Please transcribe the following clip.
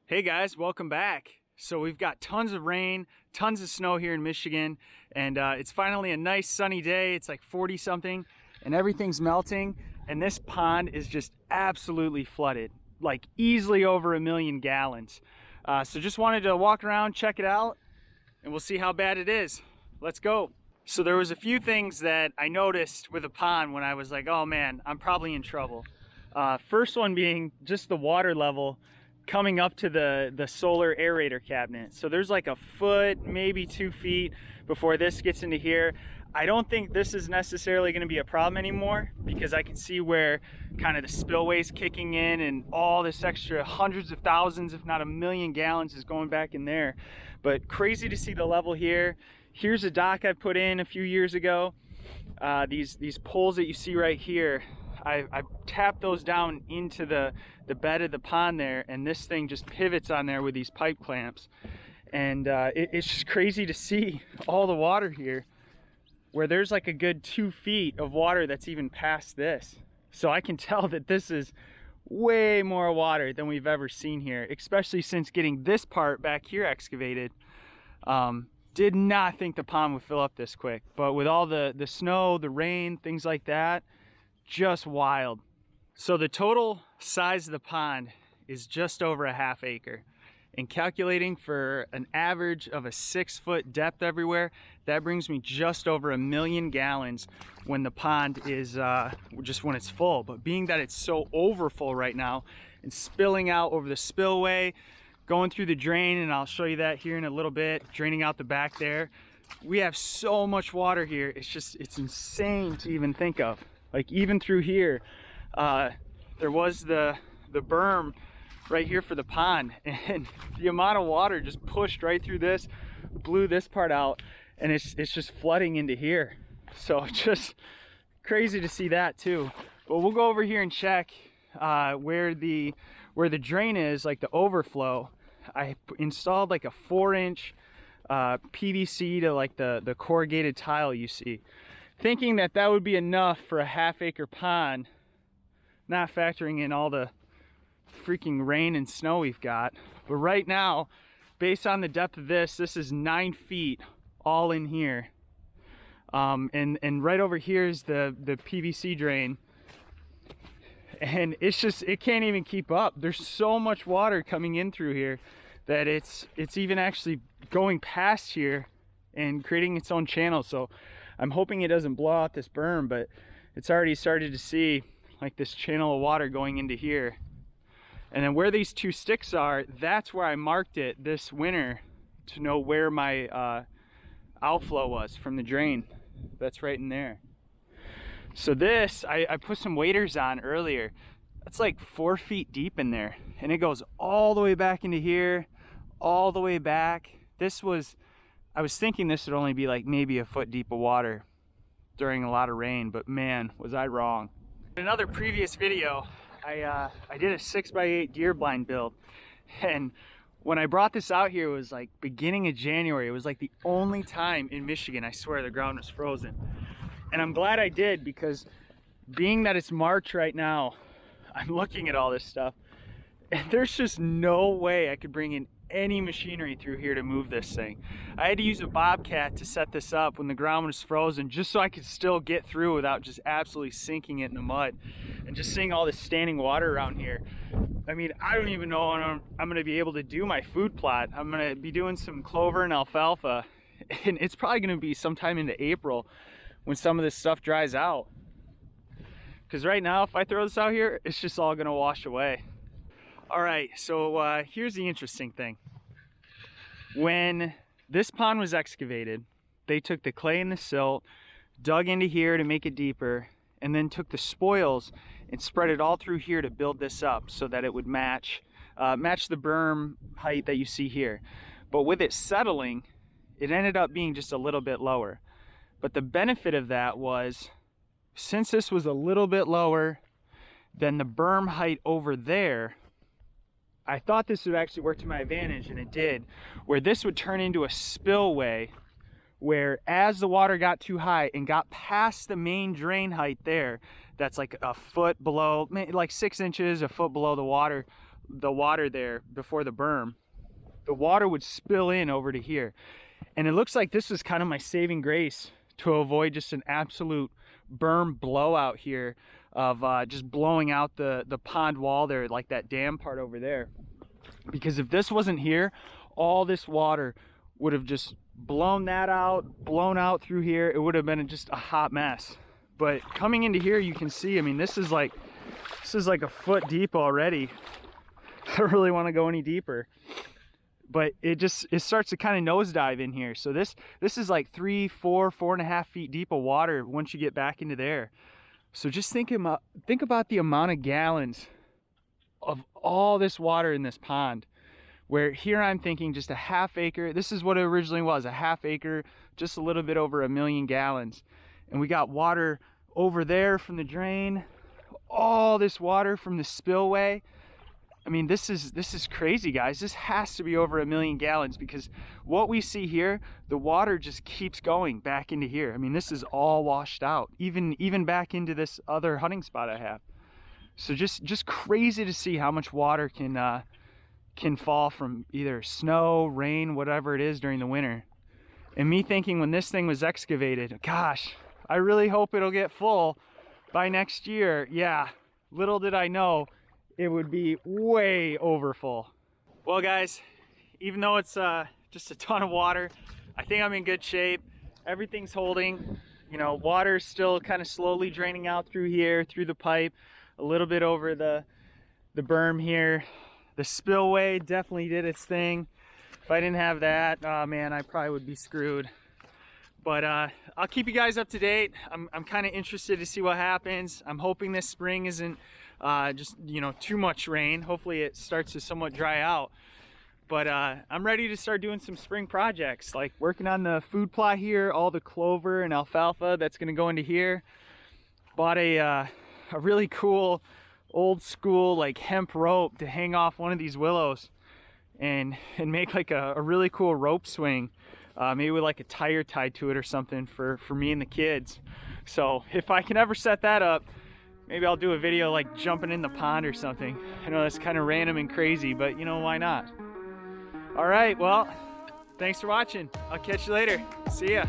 Hey guys, welcome back. So we've got tons of rain, tons of snow here in Michigan, and it's finally a nice sunny day. It's like 40 something and everything's melting, and this pond is just absolutely flooded, like easily over 1 million gallons. So just wanted to walk around, check it out, and we'll see how bad it is. Let's go. So there was a few things that I noticed with the pond when I was like, oh man, I'm probably in trouble. First one being just the water level coming up to the solar aerator cabinet. So there's like a foot, maybe 2 feet before this gets into here. I don't think this is necessarily going to be a problem anymore because I can see where kind of the spillway's kicking in and all this extra hundreds of thousands, if not 1 million gallons is going back in there. But crazy to see the level here. Here's a dock I put in a few years ago. These poles that you see right here, I tapped those down into the bed of the pond there, and this thing just pivots on there with these pipe clamps. And it's just crazy to see all the water here, where there's like a good 2 feet of water that's even past this. So I can tell that this is way more water than we've ever seen here, especially since getting this part back here excavated. Did not think the pond would fill up this quick, but with all the snow, the rain, things like that, just wild. So the total size of the pond is just over a ½ acre, and calculating for an average of a 6-foot depth everywhere, that brings me just over 1 million gallons when the pond is just when it's full. But being that it's so overfull right now and spilling out over the spillway, going through the drain, and I'll show you that here in a little bit, draining out the back there, we have so much water here. It's insane to even think of. Like even through here, there was the berm right here for the pond, and the amount of water just pushed right through this, blew this part out, and it's just flooding into here. So just crazy to see that too. But we'll go over here and check where the drain is, like the overflow. I installed like a 4-inch PVC to like the corrugated tile you see, thinking that would be enough for a ½ acre pond, not factoring in all the freaking rain and snow we've got. But right now, based on the depth of this is 9 feet all in here. And right over here is the PVC drain. And it can't even keep up. There's so much water coming in through here that it's even actually going past here and creating its own channel. So I'm hoping it doesn't blow out this berm, but it's already started to see like this channel of water going into here. And then where these 2 sticks are, that's where I marked it this winter to know where my outflow was from the drain. That's right in there. So this, I put some waders on earlier. That's like 4 feet deep in there, and it goes all the way back into here, all the way back. I was thinking this would only be like maybe a foot deep of water during a lot of rain, but man, was I wrong. In another previous video, I did a 6x8 deer blind build, and when I brought this out here, it was like beginning of January. It was like the only time in Michigan, I swear, the ground was frozen. And I'm glad I did, because being that it's March right now, I'm looking at all this stuff, and there's just no way I could bring in any machinery through here to move this thing. I had to use a bobcat to set this up when the ground was frozen, just so I could still get through without just absolutely sinking it in the mud. And just seeing all this standing water around here, I mean, I don't even know when I'm going to be able to do my food plot. I'm going to be doing some clover and alfalfa, and it's probably going to be sometime into April when some of this stuff dries out. Because right now, if I throw this out here, it's just all going to wash away. All right, so here's the interesting thing. When this pond was excavated, they took the clay and the silt, dug into here to make it deeper, and then took the spoils and spread it all through here to build this up so that it would match the berm height that you see here. But with it settling, it ended up being just a little bit lower. But the benefit of that was, since this was a little bit lower than the berm height over there, I thought this would actually work to my advantage, and it did, where this would turn into a spillway, where as the water got too high and got past the main drain height there, that's like a foot below, like 6 inches, a foot below the water the water there before the berm, the water would spill in over to here. And it looks like this was kind of my saving grace to avoid just an absolute berm blowout here of just blowing out the pond wall there, like that dam part over there. Because if this wasn't here, all this water would have just blown out through here. It would have been just a hot mess. But coming into here, you can see, I mean, this is like a foot deep already. I don't really want to go any deeper, but it starts to kind of nosedive in here. So this is like 3, 4, 4.5 feet deep of water once you get back into there. So just think about the amount of gallons of all this water in this pond, where here I'm thinking just a half acre. This is what it originally was, a half acre, just a little bit over 1 million gallons. And we got water over there from the drain, all this water from the spillway. I mean, this is crazy, guys. This has to be over 1 million gallons, because what we see here, the water just keeps going back into here. I mean, this is all washed out, even back into this other hunting spot I have. So just crazy to see how much water can fall from either snow, rain, whatever it is during the winter. And me thinking when this thing was excavated, gosh, I really hope it'll get full by next year. Yeah, little did I know it would be way over full. Well, guys, even though it's just a ton of water, I think I'm in good shape. Everything's holding. You know, water's still kind of slowly draining out through here, through the pipe, a little bit over the berm here. The spillway definitely did its thing. If I didn't have that, oh man, I probably would be screwed. But I'll keep you guys up to date. I'm kind of interested to see what happens. I'm hoping this spring isn't just, you know, too much rain. Hopefully it starts to somewhat dry out. But I'm ready to start doing some spring projects, like working on the food plot here, all the clover and alfalfa that's gonna go into here. Bought a really cool old school like hemp rope to hang off one of these willows and make like a really cool rope swing. Maybe with like a tire tied to it or something for me and the kids. So if I can ever set that up, maybe I'll do a video like jumping in the pond or something. I know that's kind of random and crazy, but you know, why not? All right, well, thanks for watching. I'll catch you later. See ya.